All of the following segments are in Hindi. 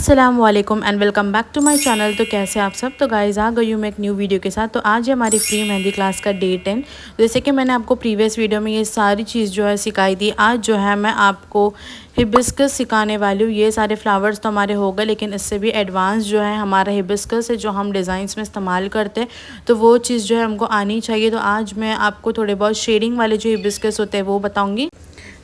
अस्सलाम वालेकुम and welcome back to my channel. तो कैसे आप सब। तो गाइज़ आ गई हूँ मैं एक न्यू वीडियो के साथ। तो आज है हमारी फ्री मेहंदी क्लास का डे 10। जैसे कि मैंने आपको प्रीवियस वीडियो में ये सारी चीज़ जो है सिखाई थी, आज जो है मैं आपको हिबिस्कस सिखाने वाली हूँ। ये सारे फ्लावर्स तो हमारे हो गए, लेकिन इससे भी एडवांस जो है हमारा हिबिस्कस है, जो हम डिज़ाइंस में इस्तेमाल करते हैं, तो वो चीज़ जो है हमको आनी चाहिए। तो आज मैं आपको थोड़े बहुत शेडिंग वाले जो हिबिस्कस होते हैं वो बताऊँगी।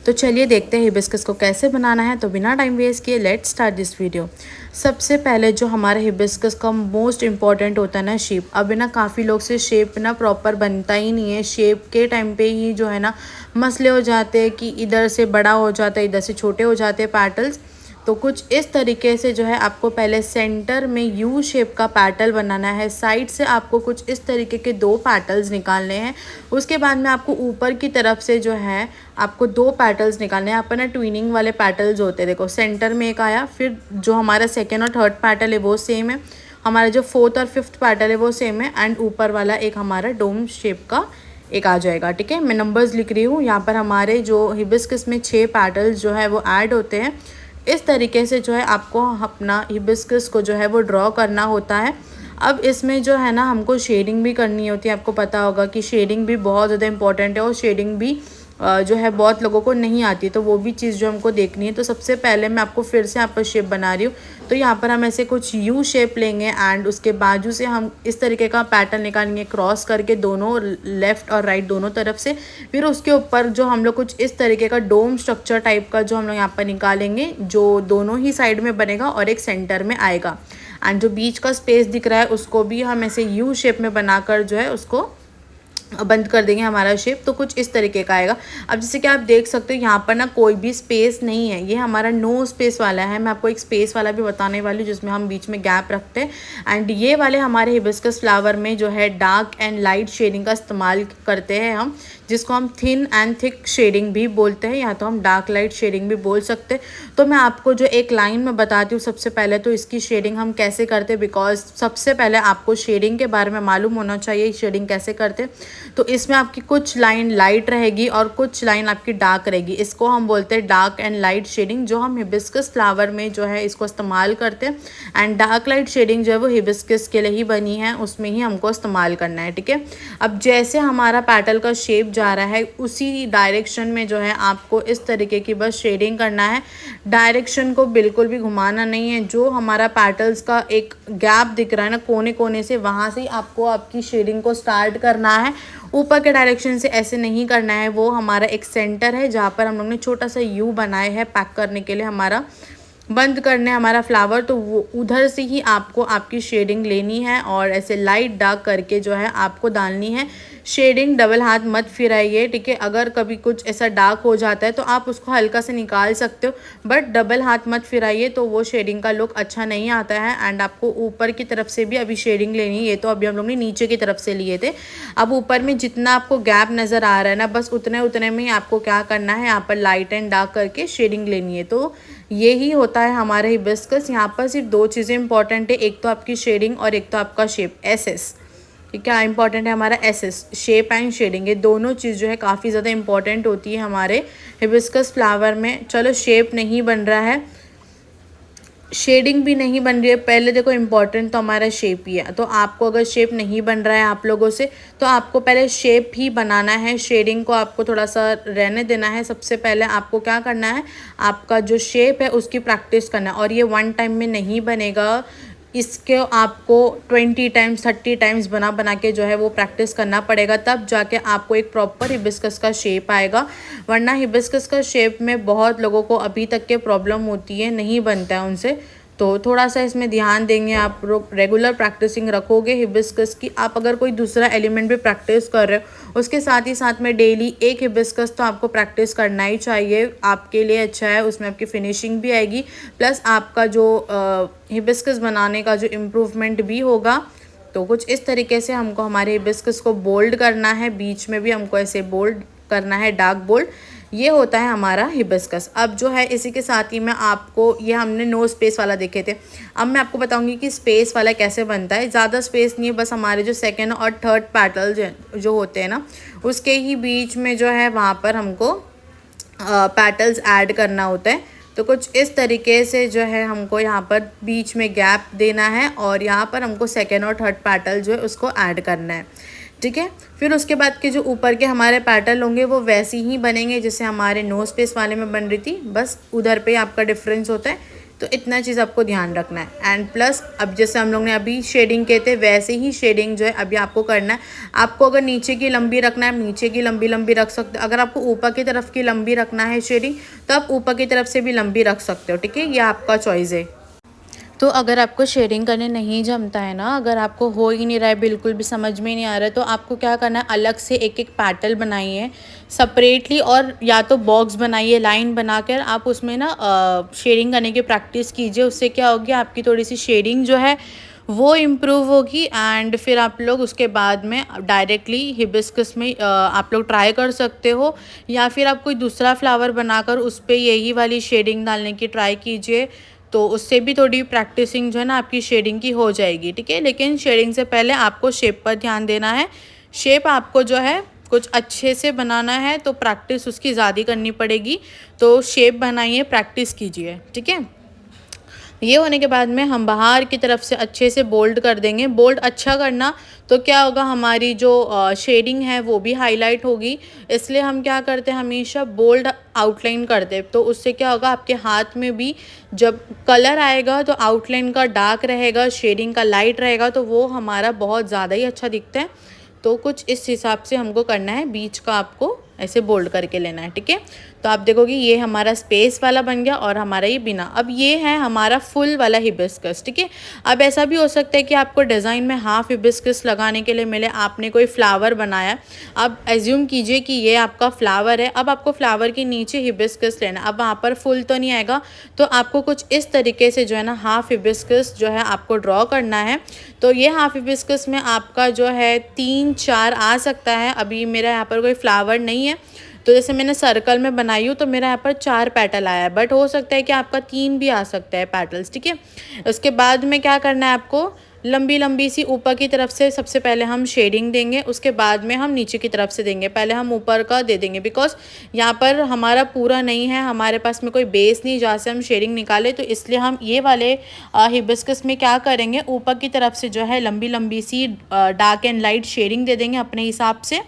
तो चलिए देखते हैं हिबिस्कस को कैसे बनाना है। तो बिना टाइम वेस्ट किए लेट्स स्टार्ट दिस वीडियो। सबसे पहले जो हमारे हिबिस्कस का मोस्ट इम्पॉर्टेंट होता है ना, शेप। अब ना काफ़ी लोग से शेप ना प्रॉपर बनता ही नहीं है। शेप के टाइम पे ही जो है ना मसले हो जाते हैं कि इधर से बड़ा हो जाता है, इधर से छोटे हो जाते हैं पैटल्स। तो कुछ इस तरीके से जो है आपको पहले सेंटर में यू शेप का पैटल बनाना है। साइड से आपको कुछ इस तरीके के दो पैटल्स निकालने हैं। उसके बाद में आपको ऊपर की तरफ से जो है आपको दो पैटल्स निकालने हैं। अपन ना ट्विनिंग वाले पैटल्स होते हैं, देखो सेंटर में एक आया, फिर जो हमारा सेकेंड और थर्ड पैटल है वो सेम है, हमारा जो फोर्थ और फिफ्थ पैटल है वो सेम है, एंड ऊपर वाला एक हमारा डोम शेप का एक आ जाएगा। ठीक है, मैं नंबर्स लिख रही हूँ यहाँ पर। हमारे जो हिबिस्कस में 6 पैटल्स जो है वो ऐड होते हैं। इस तरीके से जो है आपको अपना हिबिस्कस को जो है वो ड्रॉ करना होता है। अब इसमें जो है ना हमको शेडिंग भी करनी होती है। आपको पता होगा कि शेडिंग भी बहुत ज़्यादा इंपॉर्टेंट है, और शेडिंग भी जो है बहुत लोगों को नहीं आती, तो वो भी चीज़ जो हमको देखनी है। तो सबसे पहले मैं आपको फिर से यहाँ पर शेप बना रही हूँ। तो यहाँ पर हम ऐसे कुछ यू शेप लेंगे, एंड उसके बाजू से हम इस तरीके का पैटर्न निकालेंगे क्रॉस करके दोनों लेफ़्ट और राइट दोनों तरफ से। फिर उसके ऊपर जो हम लोग कुछ इस तरीके का डोम स्ट्रक्चर टाइप का जो हम लोग यहाँ पर निकालेंगे, जो दोनों ही साइड में बनेगा और एक सेंटर में आएगा। एंड जो बीच का स्पेस दिख रहा है उसको भी हम ऐसे यू शेप में बनाकर जो है उसको बंद कर देंगे हमारा शेप। तो कुछ इस तरीके का आएगा। अब जैसे कि आप देख सकते हो यहाँ पर ना कोई भी स्पेस नहीं है, ये हमारा नो स्पेस वाला है। मैं आपको एक स्पेस वाला भी बताने वाली हूँ जिसमें हम बीच में गैप रखते हैं। एंड ये वाले हमारे हिबिस्कस फ्लावर में जो है डार्क एंड लाइट शेडिंग का इस्तेमाल करते हैं हम, जिसको हम थिन एंड थिक शेडिंग भी बोलते हैं, या तो हम डार्क लाइट शेडिंग भी बोल सकते हैं। तो मैं आपको जो एक लाइन में बताती हूँ सबसे पहले, तो इसकी शेडिंग हम कैसे करते हैं, बिकॉज सबसे पहले आपको शेडिंग के बारे में मालूम होना चाहिए शेडिंग कैसे करते हैं। तो इसमें आपकी कुछ लाइन लाइट रहेगी और कुछ लाइन आपकी डार्क रहेगी। इसको हम बोलते हैं डार्क एंड लाइट शेडिंग, जो हम हिबिस्कस फ्लावर में जो है इसको इस्तेमाल करते हैं। एंड डार्क लाइट शेडिंग जो है वो हिबिस्कस के लिए ही बनी है, उसमें ही हमको इस्तेमाल करना है। ठीक है, अब जैसे हमारा पैटल का शेप जा रहा है उसी डायरेक्शन में जो है आपको इस तरीके की बस शेडिंग करना है। डायरेक्शन को बिल्कुल भी घुमाना नहीं है। जो हमारा पैटल्स का एक गैप दिख रहा है ना कोने कोने से, वहाँ से आपको आपकी शेडिंग को स्टार्ट करना है। ऊपर के डायरेक्शन से ऐसे नहीं करना है। वो हमारा एक सेंटर है जहाँ पर हम लोग ने छोटा सा यू बनाया है पैक करने के लिए, हमारा बंद करने हमारा फ्लावर। तो वो उधर से ही आपको आपकी शेडिंग लेनी है, और ऐसे लाइट डार्क करके जो है आपको डालनी है शेडिंग। डबल हाथ मत फिराइए, ठीक है। अगर कभी कुछ ऐसा डार्क हो जाता है तो आप उसको हल्का से निकाल सकते हो, बट डबल हाथ मत फिराइए, तो वो शेडिंग का लुक अच्छा नहीं आता है। एंड आपको ऊपर की तरफ से भी अभी शेडिंग लेनी है। ये तो अभी हम लोग ने नीचे की तरफ से लिए थे। अब ऊपर में जितना आपको गैप नज़र आ रहा है ना, बस उतने उतने में ही आपको क्या करना है, यहाँ पर लाइट एंड डार्क करके शेडिंग लेनी है। तो यही होता है हमारा हिबिस्कस। यहाँ पर सिर्फ दो चीज़ें इंपॉर्टेंट है, एक तो आपकी शेडिंग और एक तो आपका शेप, एसएस। क्या इंपॉर्टेंट है हमारा, एसएस, शेप एंड शेडिंग। ये दोनों चीज़ जो है काफ़ी ज़्यादा इंपॉर्टेंट होती है हमारे हिबिस्कस फ्लावर में। चलो शेप नहीं बन रहा है, शेडिंग भी नहीं बन रही है, पहले देखो इम्पॉर्टेंट तो हमारा शेप ही है। तो आपको अगर शेप नहीं बन रहा है आप लोगों से, तो आपको पहले शेप ही बनाना है। शेडिंग को आपको थोड़ा सा रहने देना है। सबसे पहले आपको क्या करना है, आपका जो शेप है उसकी प्रैक्टिस करना है। और ये वन टाइम में नहीं बनेगा, इसके आपको 20 टाइम्स 30 टाइम्स बना बना के जो है वो प्रैक्टिस करना पड़ेगा, तब जाके आपको एक प्रॉपर हिबिस्कस का शेप आएगा। वरना हिबिस्कस का शेप में बहुत लोगों को अभी तक के प्रॉब्लम होती है, नहीं बनता है उनसे। तो थोड़ा सा इसमें ध्यान देंगे, आप रेगुलर प्रैक्टिसिंग रखोगे हिबिस्कस की। आप अगर कोई दूसरा एलिमेंट भी प्रैक्टिस कर रहे हो, उसके साथ ही साथ में डेली एक हिबिस्कस तो आपको प्रैक्टिस करना ही चाहिए, आपके लिए अच्छा है। उसमें आपकी फिनिशिंग भी आएगी, प्लस आपका जो हिबिस्कस बनाने का जो इम्प्रूवमेंट भी होगा। तो कुछ इस तरीके से हमको हमारे हिबिस्कस को बोल्ड करना है, बीच में भी हमको ऐसे बोल्ड करना है, डार्क बोल्ड। ये होता है हमारा हिबिस्कस। अब जो है इसी के साथ ही मैं आपको, ये हमने नो स्पेस वाला देखे थे, अब मैं आपको बताऊंगी कि स्पेस वाला कैसे बनता है। ज़्यादा स्पेस नहीं है, बस हमारे जो सेकेंड और थर्ड पैटल जो होते हैं ना, उसके ही बीच में जो है वहाँ पर हमको पैटल्स ऐड करना होता है। तो कुछ इस तरीके से जो है हमको यहाँ पर बीच में गैप देना है और यहाँ पर हमको सेकेंड और थर्ड पेटल जो है उसको ऐड करना है, ठीक है। फिर उसके बाद के जो ऊपर के हमारे पेटल होंगे वो वैसे ही बनेंगे जैसे हमारे नोज पीस वाले में बन रही थी, बस उधर पे आपका डिफरेंस होता है। तो इतना चीज़ आपको ध्यान रखना है। एंड प्लस अब जैसे हम लोग ने अभी शेडिंग किए थे वैसे ही शेडिंग जो है अभी आपको करना है। आपको अगर नीचे की लंबी रखना है, नीचे की लंबी लंबी रख सकते हो। अगर आपको ऊपर की तरफ की लंबी रखना है शेडिंग, तो आप ऊपर की तरफ से भी लंबी रख सकते हो, ठीक है। ये आपका चॉइस है। तो अगर आपको शेडिंग करने नहीं जमता है ना, अगर आपको हो ही नहीं रहा है, बिल्कुल भी समझ में नहीं आ रहा है, तो आपको क्या करना है, अलग से एक एक पैटल बनाइए सेपरेटली, और या तो बॉक्स बनाइए लाइन बनाकर आप उसमें ना शेडिंग करने की प्रैक्टिस कीजिए। उससे क्या होगी, आपकी थोड़ी सी शेडिंग जो है वो इम्प्रूव होगी। एंड फिर आप लोग उसके बाद में डायरेक्टली हिबिस्कस में आप लोग ट्राई कर सकते हो, या फिर आप कोई दूसरा फ्लावर बनाकर उस पर यही वाली शेडिंग डालने की ट्राई कीजिए। तो उससे भी थोड़ी प्रैक्टिसिंग जो है ना आपकी शेडिंग की हो जाएगी, ठीक है। लेकिन शेडिंग से पहले आपको शेप पर ध्यान देना है। शेप आपको जो है कुछ अच्छे से बनाना है तो प्रैक्टिस उसकी ज़्यादा करनी पड़ेगी। तो शेप बनाइए, प्रैक्टिस कीजिए, ठीक है। ये होने के बाद में हम बाहर की तरफ से अच्छे से बोल्ड कर देंगे। बोल्ड अच्छा करना तो क्या होगा, हमारी जो शेडिंग है वो भी हाईलाइट होगी। इसलिए हम क्या करते हैं, हमेशा बोल्ड आउटलाइन करते हैं। तो उससे क्या होगा, आपके हाथ में भी जब कलर आएगा तो आउटलाइन का डार्क रहेगा, शेडिंग का लाइट रहेगा, तो वो हमारा बहुत ज़्यादा ही अच्छा दिखता है। तो कुछ इस हिसाब से हमको करना है, बीच का आपको ऐसे बोल्ड करके लेना है, ठीक है। तो आप देखोगे ये हमारा स्पेस वाला बन गया और हमारा ये बिना। अब ये है हमारा फुल वाला हिबिस्कस, ठीक है। अब ऐसा भी हो सकता है कि आपको डिज़ाइन में हाफ हिबिस्कस लगाने के लिए मिले, आपने कोई फ्लावर बनाया। अब एज्यूम कीजिए कि ये आपका फ्लावर है, अब आपको फ्लावर के नीचे हिबिस्कस लेना। अब वहाँ पर फुल तो नहीं आएगा, तो आपको कुछ इस तरीके से जो है ना हाफ हिबिस्कस जो है आपको ड्रॉ करना है। तो ये हाफ हिबिस्कस में आपका जो है 3-4 आ सकता है। अभी मेरा यहाँ पर कोई फ्लावर नहीं है, तो जैसे मैंने सर्कल में बनाई हूँ तो मेरा यहाँ पर 4 पेटल आया है, बट हो सकता है कि आपका 3 भी आ सकता है पेटल्स, ठीक है। उसके बाद में क्या करना है, आपको लंबी लंबी सी ऊपर की तरफ से सबसे पहले हम शेडिंग देंगे, उसके बाद में हम नीचे की तरफ से देंगे। पहले हम ऊपर का दे देंगे, बिकॉज यहाँ पर हमारा पूरा नहीं है, हमारे पास में कोई बेस नहीं जहाँ से हम शेडिंग निकाले। तो इसलिए हम ये वाले हिबिस्कस में क्या करेंगे, ऊपर की तरफ से जो है लंबी लंबी सी डार्क एंड लाइट शेडिंग दे देंगे अपने हिसाब से।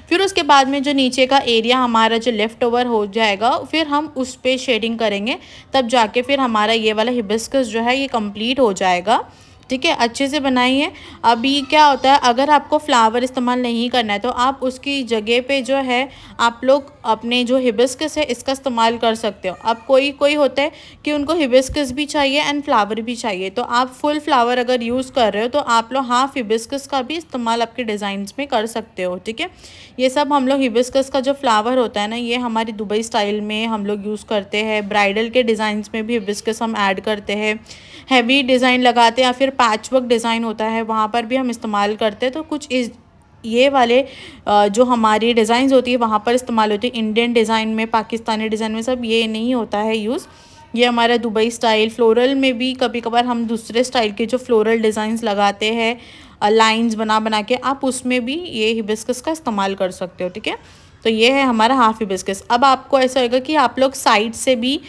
फिर उसके बाद में जो नीचे का एरिया हमारा जो लेफ़्ट ओवर हो जाएगा, फिर हम उस पर शेडिंग करेंगे, तब जाके फिर हमारा ये वाला हिबिस्कस जो है ये कंप्लीट हो जाएगा, ठीक है। अच्छे से बनाइए। अभी क्या होता है, अगर आपको फ्लावर इस्तेमाल नहीं करना है तो आप उसकी जगह पे जो है आप लोग अपने जो हिबिस्कस है इसका इस्तेमाल कर सकते हो। अब कोई कोई होता है कि उनको हिबिस्कस भी चाहिए एंड फ्लावर भी चाहिए, तो आप फुल फ्लावर अगर यूज़ कर रहे हो तो आप लोग हाफ हिबिस्कस का भी इस्तेमाल आपके डिज़ाइंस में कर सकते हो, ठीक है। ये सब हम लोग हिबिस्कस का जो फ्लावर होता है ना, ये हमारी दुबई स्टाइल में हम लोग यूज़ करते हैं। ब्राइडल के डिज़ाइंस में भी हिबिस्कस हम ऐड करते हैं, हैवी डिज़ाइन लगाते हैं, या फिर पैचवर्क डिज़ाइन होता है वहाँ पर भी हम इस्तेमाल करते हैं। तो कुछ इस ये वाले जो हमारी डिज़ाइंस होती है वहाँ पर इस्तेमाल होती है। इंडियन डिज़ाइन में, पाकिस्तानी डिज़ाइन में सब ये नहीं होता है यूज़। ये हमारा दुबई स्टाइल, फ्लोरल में भी कभी कभार हम दूसरे स्टाइल के जो फ्लोरल डिज़ाइंस लगाते हैं लाइंस बना बना के, आप उसमें भी ये हिबिस्कस का इस्तेमाल कर सकते हो, ठीक है। तो ये है हमारा हाफ हिबिस्कस। अब आपको ऐसा होगा कि आप लोग साइड से भी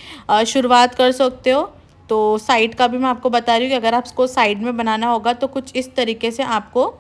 शुरुआत कर सकते हो। तो साइड का भी मैं आपको बता रही हूँ कि अगर आपको साइड में बनाना होगा तो कुछ इस तरीके से आपको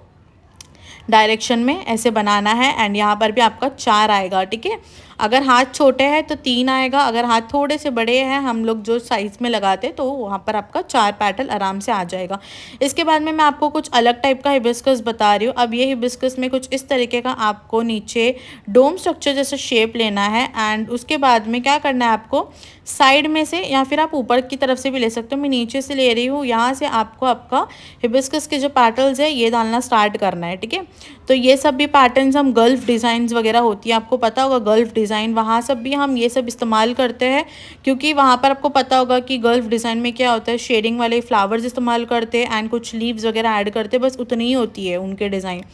डायरेक्शन में ऐसे बनाना है। एंड यहाँ पर भी आपका 4 आएगा, ठीक है। अगर हाथ छोटे हैं तो 3 आएगा, अगर हाथ थोड़े से बड़े हैं हम लोग जो साइज़ में लगाते हैं तो वहाँ पर आपका 4 पेटल आराम से आ जाएगा। इसके बाद में मैं आपको कुछ अलग टाइप का हिबिस्कस बता रही हूँ। अब ये हिबिस्कस में कुछ इस तरीके का आपको नीचे डोम स्ट्रक्चर जैसा शेप लेना है। एंड उसके बाद में क्या करना है, आपको साइड में से या फिर आप ऊपर की तरफ से भी ले सकते हो, मैं नीचे से ले रही हूँ। यहाँ से आपको आपका हिबिस्कस के जो पैटल्स है ये डालना स्टार्ट करना है, ठीक है। तो ये सब भी पैटर्न्स हम गल्फ डिज़ाइंस वगैरह होती है, आपको पता होगा गल्फ डिज़ाइन, वहाँ सब भी हम ये सब इस्तेमाल करते हैं। क्योंकि वहाँ पर आपको पता होगा कि गल्फ डिज़ाइन में क्या होता है, शेडिंग वाले फ्लावर्स इस्तेमाल करते हैं एंड कुछ लीव्स वगैरह ऐड करते हैं, बस उतनी ही होती है उनके डिज़ाइन।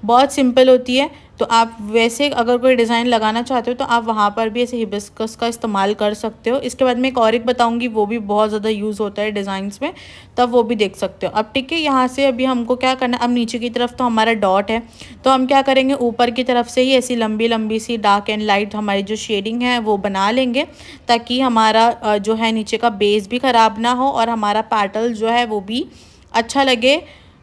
बहुत सिंपल होती है। तो आप वैसे अगर कोई डिज़ाइन लगाना चाहते हो तो आप वहाँ पर भी ऐसे हिबिस्कस का इस्तेमाल कर सकते हो। इसके बाद में एक बताऊँगी, वो भी बहुत ज़्यादा यूज़ होता है डिज़ाइंस में, तब वो भी देख सकते हो। अब ठीक है, यहाँ से अभी हमको क्या करना है, अब नीचे की तरफ तो हमारा डॉट है, तो हम क्या करेंगे, ऊपर की तरफ से ही ऐसी लंबी लंबी सी डार्क एंड लाइट हमारी जो शेडिंग है वो बना लेंगे, ताकि हमारा जो है नीचे का बेस भी ख़राब ना हो और हमारा पैटल जो है वो भी अच्छा लगे।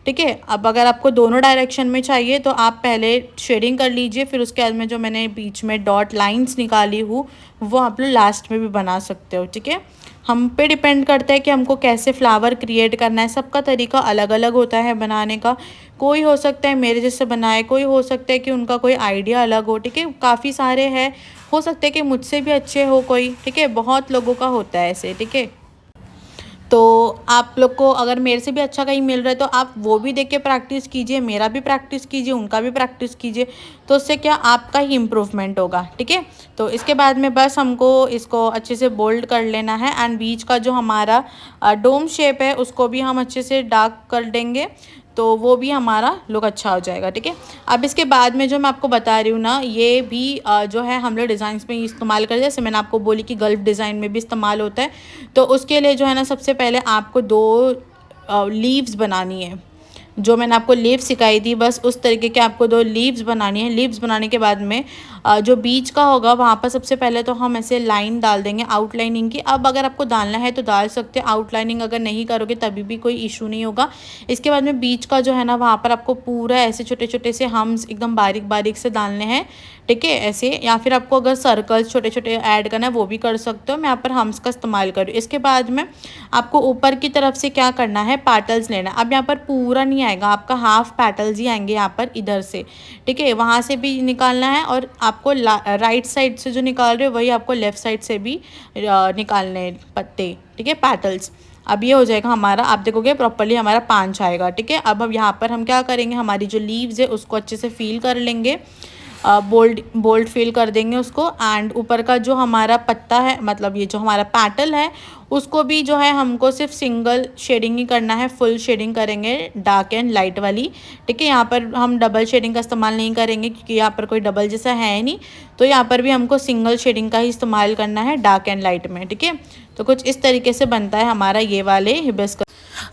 ठीक है, अब अगर आपको दोनों डायरेक्शन में चाहिए तो आप पहले शेडिंग कर लीजिए, फिर उसके बाद में जो मैंने बीच में डॉट लाइंस निकाली हूँ वो आप लोग लास्ट में भी बना सकते हो। ठीक है, हम पे डिपेंड करता है कि हमको कैसे फ्लावर क्रिएट करना है। सबका तरीका अलग अलग होता है बनाने का। कोई हो सकता है मेरे जैसे बनाए, कोई हो सकता है कि उनका कोई आइडिया अलग हो। ठीक है, काफ़ी सारे हैं, हो सकता है कि मुझसे भी अच्छे हो कोई। ठीक है, बहुत लोगों का होता है ऐसे। ठीक है, तो आप लोग को अगर मेरे से भी अच्छा कहीं मिल रहा है तो आप वो भी देख के प्रैक्टिस कीजिए, मेरा भी प्रैक्टिस कीजिए, उनका भी प्रैक्टिस कीजिए, तो उससे क्या आपका ही इम्प्रूवमेंट होगा। ठीक है, तो इसके बाद में बस हमको इसको अच्छे से बोल्ड कर लेना है, एंड बीच का जो हमारा डोम शेप है उसको भी हम अच्छे से डार्क कर देंगे, तो वो भी हमारा लुक अच्छा हो जाएगा। ठीक है, अब इसके बाद में जो मैं आपको बता रही हूँ ना, ये भी जो है हम लोग डिज़ाइंस में इस्तेमाल करते हैं। जैसे मैंने आपको बोली कि गल्फ डिज़ाइन में भी इस्तेमाल होता है। तो उसके लिए जो है ना, सबसे पहले आपको 2 लीव्स बनानी है। जो मैंने आपको लीव्स सिखाई थी, बस उस तरीके के आपको 2 लीव्स बनानी है। लीव्स बनाने के बाद में जो बीच का होगा वहाँ पर सबसे पहले तो हम ऐसे लाइन डाल देंगे आउटलाइनिंग की। अब अगर आपको डालना है तो डाल सकते हैं, आउटलाइनिंग अगर नहीं करोगे तभी भी कोई इशू नहीं होगा। इसके बाद में बीच का जो है ना, वहाँ पर आपको पूरा ऐसे छोटे छोटे से हम्स एकदम बारीक बारीक से डालने हैं। ठीक है, ऐसे, या फिर आपको अगर सर्कल्स छोटे छोटे ऐड करना है वो भी कर सकते हो। मैं यहाँ पर हम्स का इस्तेमाल करूँ। इसके बाद में आपको ऊपर की तरफ से क्या करना है, पैटल्स लेना है। अब यहाँ पर पूरा नहीं आएगा, आपका हाफ पैटल्स ही आएंगे यहाँ पर इधर से। ठीक है, वहाँ से भी निकालना है, और आपको राइट साइड से जो निकाल रहे हो वही आपको लेफ़्ट साइड से भी निकालने हैं पत्ते। ठीक है, पैटल्स। अब ये हो जाएगा हमारा, आप देखोगे प्रॉपर्ली हमारा 5 आएगा। ठीक है, अब हम यहाँ पर हम क्या करेंगे, हमारी जो लीव्स है उसको अच्छे से फील कर लेंगे, बोल्ड फील कर देंगे उसको। एंड ऊपर का जो हमारा पत्ता है, मतलब ये जो हमारा पैटल है, उसको भी जो है हमको सिर्फ सिंगल शेडिंग ही करना है, फुल शेडिंग करेंगे डार्क एंड लाइट वाली। ठीक है, यहाँ पर हम डबल शेडिंग का इस्तेमाल नहीं करेंगे क्योंकि यहाँ पर कोई डबल जैसा है नहीं, तो यहाँ पर भी हमको सिंगल शेडिंग का ही इस्तेमाल करना है डार्क एंड लाइट में। ठीक है, तो कुछ इस तरीके से बनता है हमारा ये वाले हिबिस्कस।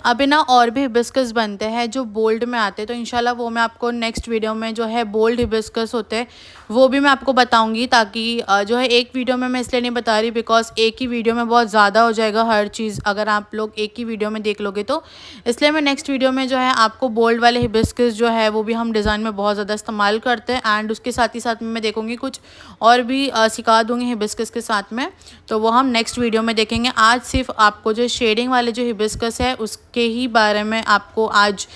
अभी ना और भी हिबिस्कस बनते हैं जो बोल्ड में आते हैं, तो इंशाल्लाह वो मैं आपको नेक्स्ट वीडियो में जो है बोल्ड हिबिस्कस होते हैं वो भी मैं आपको बताऊंगी, ताकि जो है एक वीडियो में मैं इसलिए नहीं बता रही बिकॉज एक ही वीडियो में बहुत ज़्यादा हो जाएगा हर चीज़, अगर आप लोग एक ही वीडियो में देख लोगे तो। इसलिए मैं नेक्स्ट वीडियो में जो है आपको बोल्ड वाले हिबिस्कस जो है वो भी हम डिज़ाइन में बहुत ज़्यादा इस्तेमाल करते हैं, एंड उसके साथ ही साथ में मैं देखूँगी कुछ और भी सिखा दूँगी हिबिस्कस के साथ में, तो वो हम नेक्स्ट वीडियो में देखेंगे। आज सिर्फ आपको जो शेडिंग वाले जो हिबिस्कस है उसके ही बारे में आपको आज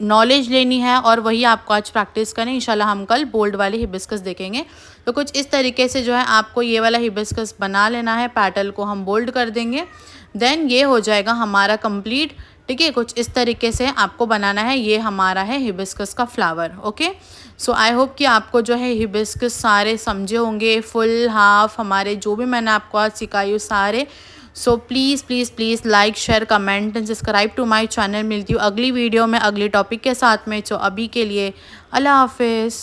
नॉलेज लेनी है, और वही आपको आज प्रैक्टिस करनी। इंशाल्लाह हम कल बोल्ड वाले हिबिस्कस देखेंगे। तो कुछ इस तरीके से जो है आपको ये वाला हिबिस्कस बना लेना है, पैटल को हम बोल्ड कर देंगे, देन ये हो जाएगा हमारा कंप्लीट। ठीक है, कुछ इस तरीके से आपको बनाना है। ये हमारा है हिबिस्कस का flower. Okay, so I hope कि आपको जो है हिबिस्कस सारे समझे होंगे, फुल हाफ हमारे जो भी मैंने आपको आज सिखाई हूँ सारे। So please please please like share comment and subscribe to my channel. मिलती हूँ अगली वीडियो में अगली टॉपिक के साथ में। तो अभी के लिए अल्लाह हाफिज़।